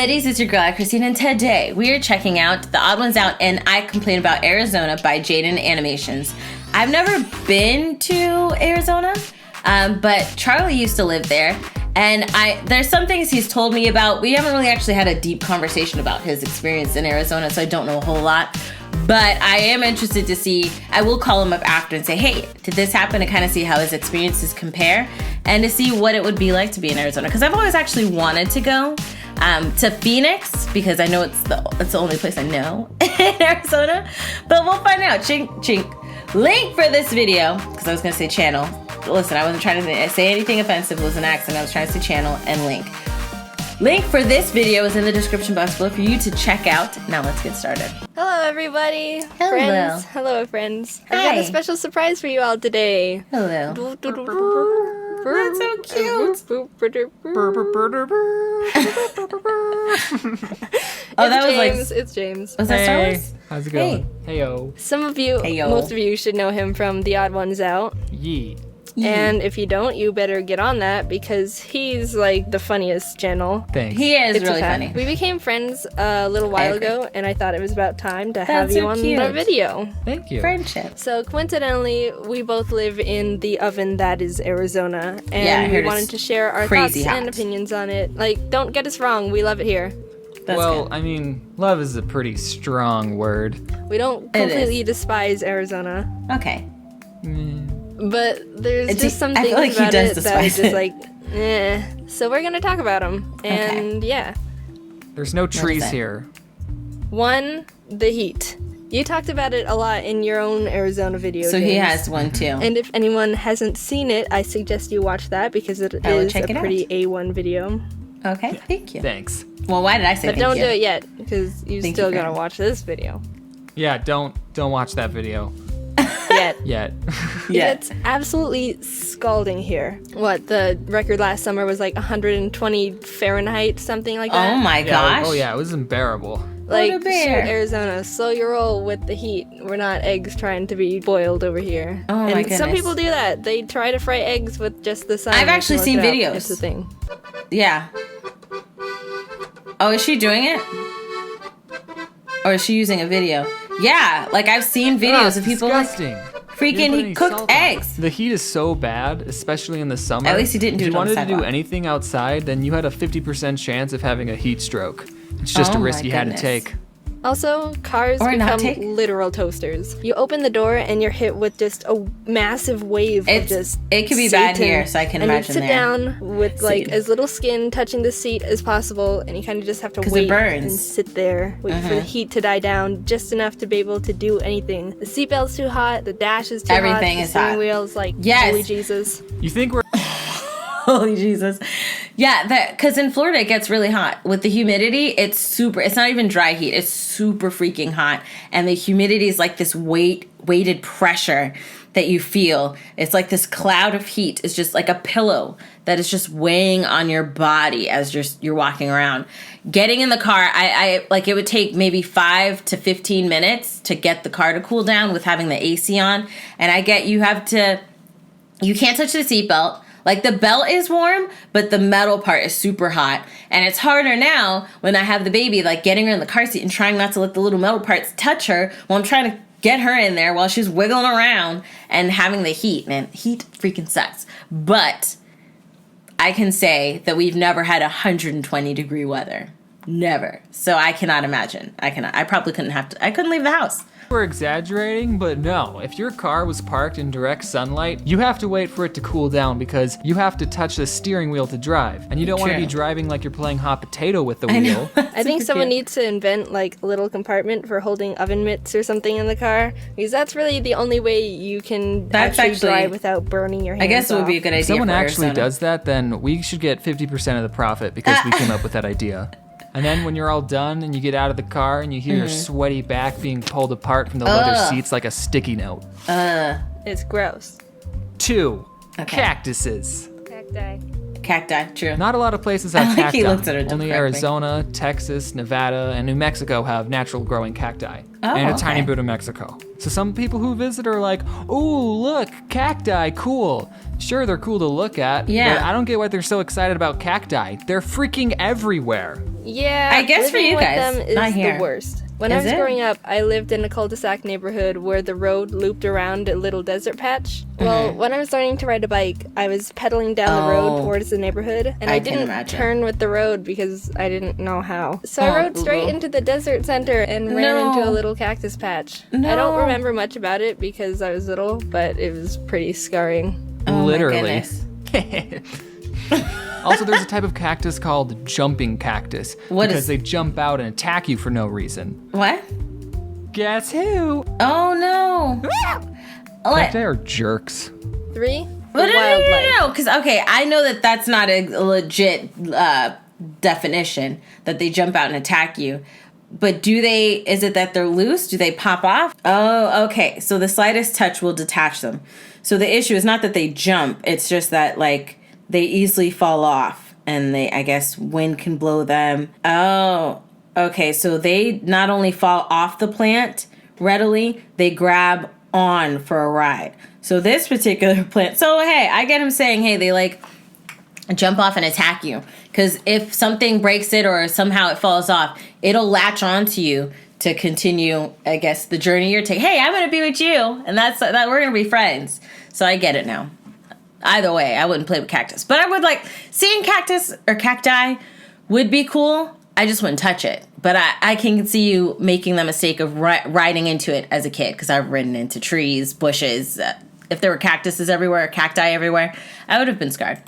biddies, it's your girl AyChristene, and today we are checking out The Odd Ones Out and I Complain About Arizona by Jaiden Animations. I've never been to Arizona, but Charlie used to live there, and there's some things he's told me about. We haven't really actually had a deep conversation about his experience in Arizona, so I don't know a whole lot. But I am interested to see, I will call him up after and say, hey, did this happen? To kind of see how his experiences compare and to see what it would be like to be in Arizona. Because I've always actually wanted to go to Phoenix because I know it's the only place I know in Arizona. But we'll find out. Chink, chink. Link for this video, because I was going to say channel. Listen, I wasn't trying to say anything offensive. It was an accident. I was trying to say channel and link. Link for this video is in the description box below for you to check out. Now let's get started. Hello everybody. Hello. Friends. Hello friends. Hi. I've got a special surprise for you all today. Hello. That's so cute. Oh, that was James. like... It's James. Was that Star Wars? How's it going? Hey-yo. Some of you, most of you should know him from Theodd1sout. Yee. And if you don't, you better get on that because he's like the funniest channel. Thanks. He is It's a really fact. funny. We became friends a little while ago, and I thought it was about time to have That's you so on cute. the video. Thank you. Friendship. So coincidentally, we both live in the oven that is Arizona, Yeah, I and we heard wanted it's to share our crazy thoughts hot. and opinions on it. Like, don't get us wrong, we love it here. That's well, good. I mean, love is a pretty strong word. We don't It is. completely despise Arizona, Okay. but there's It's just some I things feel like he about does it that are despise just it. like, eh. So we're gonna talk about them, and yeah. There's no trees that? here. One, the heat. You talked about it a lot in your own Arizona video. So he James. has one too. And if anyone hasn't seen it, I suggest you watch that because it I will is check a it pretty out. A1 video. Okay, thank you. Thanks. Well, why did I say But thank don't you? do it yet because you Thank still you, gotta friend. watch this video. Yeah, don't watch that video Yet. yet. Yeah. It's absolutely scalding here. What, the record last summer was like 120 Fahrenheit, something like that? Oh my gosh. Oh yeah, it was unbearable. Like, What a shoot, bear. Arizona, slow your roll with the heat. We're not eggs trying to be boiled over here. Oh my and some goodness. people do that. They try to fry eggs with just the sun. I've You can actually look seen it up. videos. It's a thing. Yeah. Oh, is she doing it? Or is she using a video? Yeah, like I've seen videos of people like disgusting. freaking he cooked eggs. The heat is so bad, especially in the summer. At least he didn't do If it you on the wanted to do sidewalk. anything outside, then you had a 50% chance of having a heat stroke. It's just Oh a my risk you had to goodness. take. Also, cars Or not become take. literal toasters. You open the door and you're hit with just a massive wave of just It could be bad Satan. here, so I can and imagine you sit there. down with like Satan. as little skin touching the seat as possible, and you kind of just have to 'Cause it wait burns. and sit there, wait for the heat to die down just enough to be able to do anything. The seatbelt's too hot, the dash is too Everything hot, is the steering hot. wheel's like, Yes. holy Jesus. You think we're Holy Jesus. Yeah, because in Florida it gets really hot. With the humidity, it's not even dry heat. It's super freaking hot. And the humidity is like this weighted pressure that you feel. It's like this cloud of heat. It's just like a pillow that is just weighing on your body as you're walking around. Getting in the car, I like it would take maybe 5 to 15 minutes to get the car to cool down with having the AC on. And I get you can't touch the seatbelt. Like, the belt is warm, but the metal part is super hot. And it's harder now when I have the baby, like, getting her in the car seat and trying not to let the little metal parts touch her while I'm trying to get her in there while she's wiggling around and having the heat. Man, heat freaking sucks. But I can say that we've never had 120-degree weather. Never. So I cannot imagine. I probably I couldn't leave the house. We're exaggerating, but no. If your car was parked in direct sunlight, you have to wait for it to cool down because you have to touch the steering wheel to drive. And you don't want to True. be driving like you're playing hot potato with the I know. wheel. I think Super someone cute. needs to invent like a little compartment for holding oven mitts or something in the car, because that's really the only way you can That's actually actually- drive without burning your hands I guess it would be a off. good idea If someone for actually Arizona. does that, then we should get 50% of the profit because we came up with that idea. And then when you're all done and you get out of the car and you hear your sweaty back being pulled apart from the leather Ugh. seats like a sticky note. It's gross. 2. Okay. Cactuses. Cacti. Cacti, true. Not a lot of places have like cacti. he looked at her Only correctly. Arizona, Texas, Nevada, and New Mexico have natural growing cacti. And a tiny bit of Mexico. So some people who visit are like, "Ooh, look, cacti, cool." Sure, they're cool to look at, Yeah. but I don't get why they're so excited about cacti. They're freaking everywhere. Yeah, I guess for living you with guys, them is not here. the worst. When I Is was it? growing up, I lived in a cul-de-sac neighborhood where the road looped around a little desert patch. Well, when I was learning to ride a bike, I was pedaling down the road Oh. towards the neighborhood, and I I can didn't imagine. turn with the road because I didn't know how. So Oh, I rode straight Google. into the desert center and ran No. into a little cactus patch. I No. don't remember much about it because I was little, but it was pretty scarring. Oh, my Literally. goodness. Also, there's a type of cactus called jumping cactus. What because is- they jump out and attack you for no reason. What? Guess who? Oh no. What? Cacti are jerks. 3. But The wildlife. no, because okay, I know that that's not a legit definition that they jump out and attack you. But do they? Is it that they're loose? Do they pop off? Oh, okay. So the slightest touch will detach them. So the issue is not that they jump; it's just that like they easily fall off, and I guess, wind can blow them. Oh, okay. So they not only fall off the plant readily, they grab on for a ride. So this particular plant. So hey, I get him saying, hey, they like jump off and attack you, because if something breaks it or somehow it falls off, it'll latch onto you to continue, I guess, the journey you're taking. Hey, I'm gonna be with you, and that we're gonna be friends. So I get it now. Either way, I wouldn't play with cactus, but I would like seeing cactus or cacti would be cool. I just wouldn't touch it. But I can see you making the mistake of riding into it as a kid, because I've ridden into trees, bushes. If there were cactuses everywhere, cacti everywhere, I would have been scarred.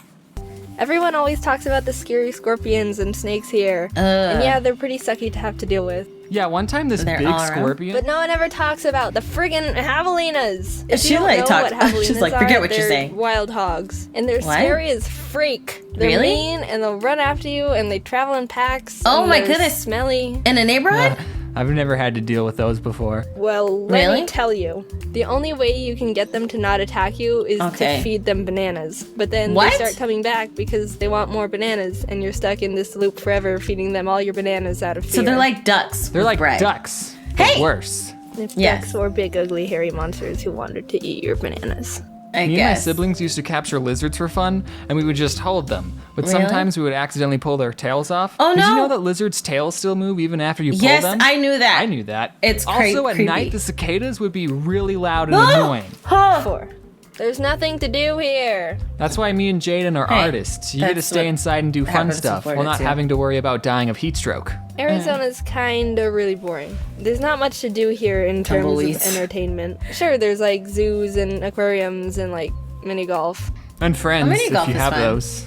Everyone always talks about the scary scorpions and snakes here. And yeah, they're pretty sucky to have to deal with. Yeah, one time this They're big all around. scorpion. But no one ever talks about the friggin' javelinas. If She you don't like know talks- what javelinas she's like, are, forget what you're they're saying. wild hogs. And they're What? scary as freak. They're Really? mean, and they'll run after you, and they travel in packs. Oh and my they're goodness. smelly. In a neighborhood? I've never had to deal with those before. Well, let Really? me tell you. The only way you can get them to not attack you is Okay. to feed them bananas. But then What? they start coming back because they want more bananas, and you're stuck in this loop forever feeding them all your bananas out of fear. So they're like ducks. They're with like bread. ducks. but Hey! worse. If Yes. ducks were big, ugly, hairy monsters who wanted to eat your bananas. I Me and my guess. siblings used to capture lizards for fun, and we would just hold them. But Really? sometimes we would accidentally pull their tails off. Oh, Did you no. know that lizards' tails still move even after you pull Yes, them? I knew that. I knew that. It's Also, at creepy. night, the cicadas would be really loud and annoying. 4. There's nothing to do here. That's why me and Jaiden are Hey, artists. You get to that's stay what inside and do fun happens in stuff while Florida, not too. having to worry about dying of heat stroke. Arizona's kinda really boring. There's not much to do here in terms Tumbleweeds. of entertainment. Sure, there's like zoos and aquariums and like mini golf. And friends, mini if golf you is have fun. those.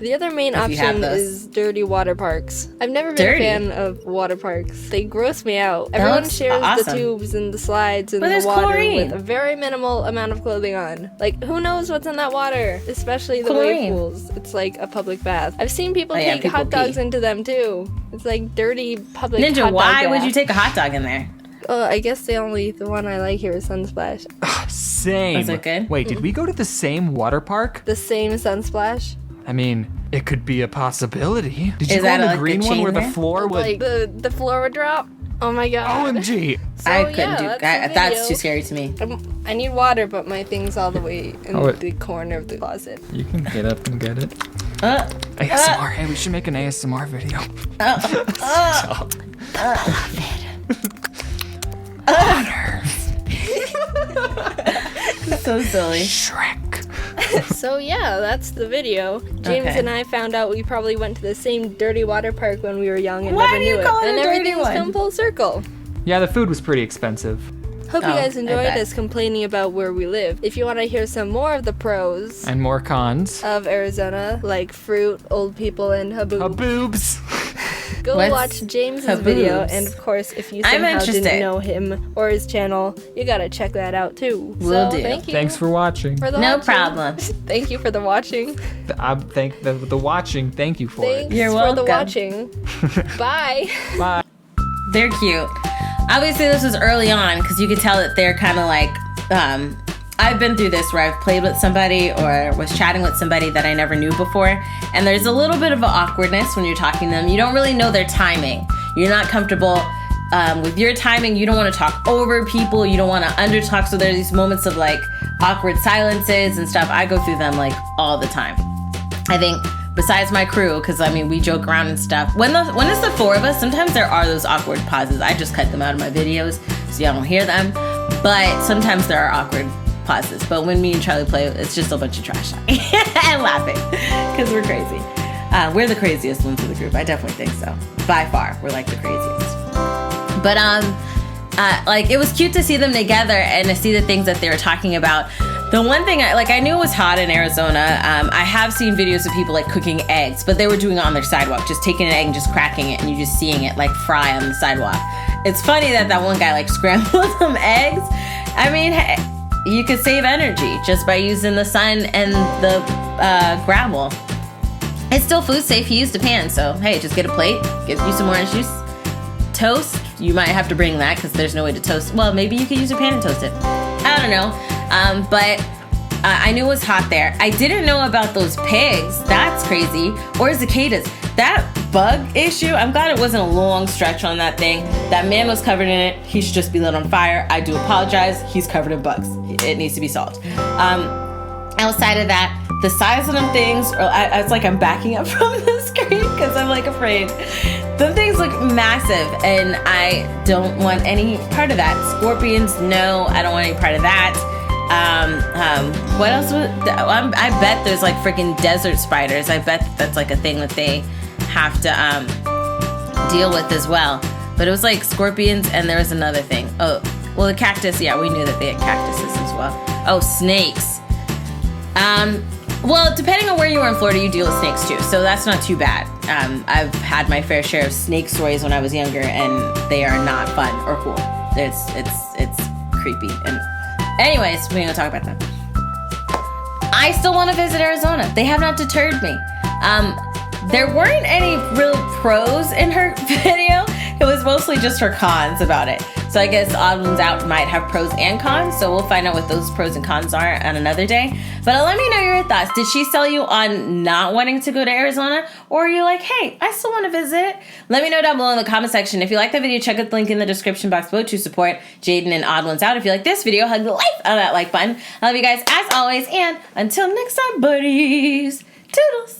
The other main If you have option those. is dirty water parks. I've never been Dirty? a fan of water parks. They gross me out. Everyone looks shares awesome. the tubes and the slides and But the there's water chlorine. with a very minimal amount of clothing on. Like, who knows what's in that water? Especially the Chlorine. wave pools. It's like a public bath. I've seen people Oh, yeah, take people hot dogs pee. into them too. It's like dirty public hot Ninja, dog why would bath. you take a hot dog in there? I guess the one I like here is Sunsplash. Same. Was it good? Wait, did we go to the same water park? The same Sunsplash. I mean, it could be a possibility. Did you Is go that on the like the green one chain where the there? floor would... Like the floor would drop. Oh my god. OMG. So, I couldn't yeah, do that's that. the That's video. too scary to me. I need water, but my thing's all the way in Oh, it- the corner of the closet. You can get up and get it. Uh, ASMR. Hey, we should make an ASMR video. so silly. Shrek. So yeah, that's the video. James Okay. and I found out we probably went to the same dirty water park when we were young and Why never do you knew call it. it And a dirty everything's one? come full circle. Yeah, the food was pretty expensive. Hope you Oh, guys I enjoyed bet. us complaining about where we live. If you want to hear some more of the pros And more cons. of Arizona, like fruit, old people, and haboob, Boobs. go What's watch James's haboobs? video. And of course, if you I'm somehow interested. didn't know him or his channel, you gotta check that out too. Will so do. thank you. Thanks for watching. for the No watching. problem. Thank you for the watching. Thank the watching. Thank you for Thanks it. You're for the welcome. watching. Bye. Bye. They're cute. Obviously, this was early on because you could tell that they're kind of like I've been through this where I've played with somebody or was chatting with somebody that I never knew before, and there's a little bit of an awkwardness when you're talking to them. You don't really know their timing. You're not comfortable with your timing. You don't want to talk over people. You don't want to undertalk. So there's these moments of like awkward silences and stuff. I go through them like all the time. I think besides my crew, because I mean we joke around and stuff. When it's the four of us, sometimes there are those awkward pauses. I just cut them out of my videos so y'all don't hear them. But sometimes there are awkward pauses. But when me and Charlie play, it's just a bunch of trash talking and laughing because we're crazy. We're the craziest ones of the group. I definitely think so. By far, we're like the craziest. But like it was cute to see them together and to see the things that they were talking about. The one thing I knew it was hot in Arizona. I have seen videos of people like cooking eggs, but they were doing it on their sidewalk, just taking an egg and just cracking it, and you just seeing it like fry on the sidewalk. It's funny that one guy like scrambled some eggs. I mean, hey, you could save energy just by using the sun and the gravel. It's still food safe. He used a pan, so hey, just get a plate, get you some orange juice, toast. You might have to bring that because there's no way to toast. Well, maybe you could use a pan and toast it. I don't know. But I knew it was hot there. I didn't know about those pigs. That's crazy. Or cicadas. That bug issue, I'm glad it wasn't a long stretch on that thing. That man was covered in it. He should just be lit on fire. I do apologize. He's covered in bugs. It needs to be solved. Outside of that, the size of them things, it's like I'm backing up from the screen because I'm like afraid. Them things look massive and I don't want any part of that. Scorpions, no, I don't want any part of that. What else I bet there's like freaking desert spiders. I bet that's like a thing that they have to deal with as well. But it was like scorpions and there was another thing. Oh, well, the cactus, yeah, we knew that they had cactuses as well. Oh, snakes. Well, depending on where you are in Florida, you deal with snakes too, so that's not too bad. I've had my fair share of snake stories when I was younger, and they are not fun or cool. It's creepy. And anyways, we're gonna talk about that. I still want to visit Arizona. They have not deterred me. There weren't any real pros in her video. It was mostly just her cons about it. So I guess Theodd1sout might have pros and cons. So we'll find out what those pros and cons are on another day. But let me know your thoughts. Did she sell you on not wanting to go to Arizona? Or are you like, hey, I still want to visit? Let me know down below in the comment section. If you like the video, check out the link in the description box below to support Jaiden and Theodd1sout. If you like this video, hug the life out of that like button. I love you guys as always. And until next time, buddies. Toodles.